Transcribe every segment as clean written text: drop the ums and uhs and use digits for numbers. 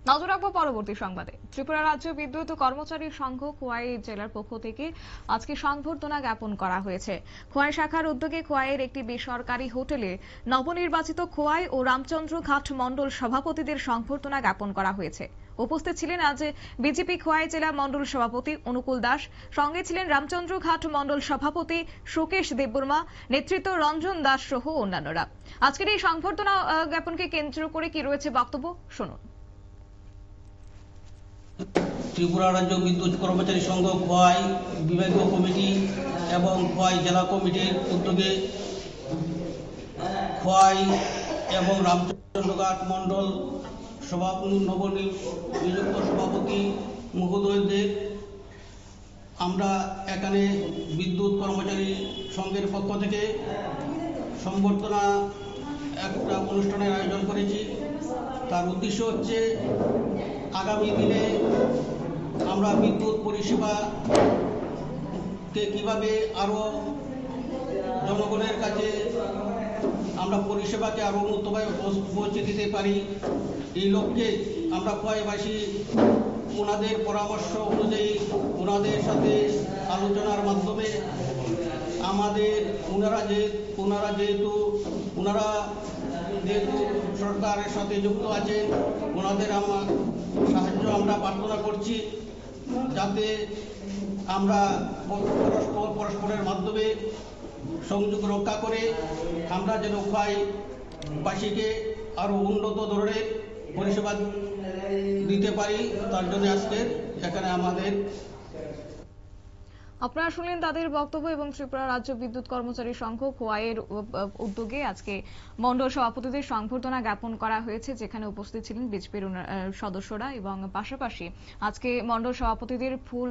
নজর রাখবো পরবর্তী সংবাদে। ত্রিপুরা রাজ্য বিদ্যুৎ কর্মচারী সংঘ খোয়াই জেলার পক্ষ থেকে আজকে সংবর্ধনা জ্ঞাপন করা হয়েছে। খোয়াই শাখার উদ্যোগে খোয়াইয়ের একটি বেসরকারি হোটেলে নবনির্বাচিত খোয়াই ও রামচন্দ্র ঘাট মণ্ডল সভাপতিদের সংবর্ধনা জ্ঞাপন করা হয়েছে। উপস্থিত ছিলেন আজ বিজেপি খোয়াই জেলা মণ্ডল সভাপতি অনুকূল দাস, সঙ্গে ছিলেন রামচন্দ্র ঘাট মণ্ডল সভাপতি শোকেশ দেববর্মা, নেতৃত্ব রঞ্জন দাস সহ অন্যান্যরা। আজকের এই সংবর্ধনা জ্ঞাপনকে কেন্দ্র করে কি রয়েছে বক্তব্য, শুনুন। ত্রিপুরা রাজ্য বিদ্যুৎ কর্মচারী সংঘ খোয়াই বিভাগীয় কমিটি এবং খোয়াই জেলা কমিটির উদ্যোগে খোয়াই এবং রামচন্দ্রঘাট মণ্ডল নবনিযুক্ত সভাপতি মহোদয়দের আমরা এখানে বিদ্যুৎ কর্মচারী সংঘের পক্ষ থেকে সংবর্ধনা একটা অনুষ্ঠানের আয়োজন করেছি। তার উদ্দেশ্য হচ্ছে আগামী দিনে আমরা বিদ্যুৎ পরিষেবাকে কিভাবে আরো জনগণের কাছে আমরা পরিষেবাকে আরো উন্নতভাবে পৌঁছে দিতে পারি, এই লক্ষ্যে আমরা খোয়াইবাসী ওনাদের পরামর্শ অনুযায়ী ওনাদের সাথে আলোচনার মাধ্যমে আমাদের ওনারা যেহেতু সরকারের সাথে যুক্ত আছেন, ওনাদের সাহায্য আমরা প্রার্থনা করছি, যাতে আমরা পরস্পরের মাধ্যমে সংযোগ রক্ষা করে আমরা যেন খোয়াইবাসীকে আরো উন্নত ধরনের পরিষেবা দিতে পারি। তার জন্য আজকের এখানে আমাদের। আপনারা শুনলেন তাদের বক্তব্য। এবং ত্রিপুরা রাজ্য বিদ্যুৎ কর্মচারী সংঘ খোয়াইয়ের উদ্যোগে আজকে মণ্ডল সভাপতিদের সংবর্ধনা জ্ঞাপন করা হয়েছে, যেখানে উপস্থিত ছিলেন বিজেপির সদস্যরা। এবং পাশাপাশি আজকে মণ্ডল সভাপতিদের ফুল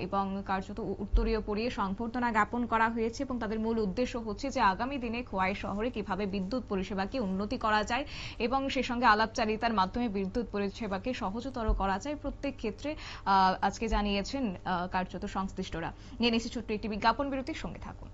এবং কার্যত উত্তরীয় পরিয়ে সংবর্ধনা জ্ঞাপন করা হয়েছে। এবং তাদের মূল উদ্দেশ্য হচ্ছে যে আগামী দিনে খোয়াই শহরে কিভাবে বিদ্যুৎ পরিষেবাকে উন্নতি করা যায় এবং সে সঙ্গে আলাপচারিতার মাধ্যমে বিদ্যুৎ পরিষেবাকে সহজতর করা যায়, প্রত্যেক ক্ষেত্রে আজকে জানিয়েছেন কার্যত সংশ্লিষ্টরা। নিয়ে নিচ্ছি ছোট্ট একটি বিজ্ঞাপন বিরতির, সঙ্গে থাকুন।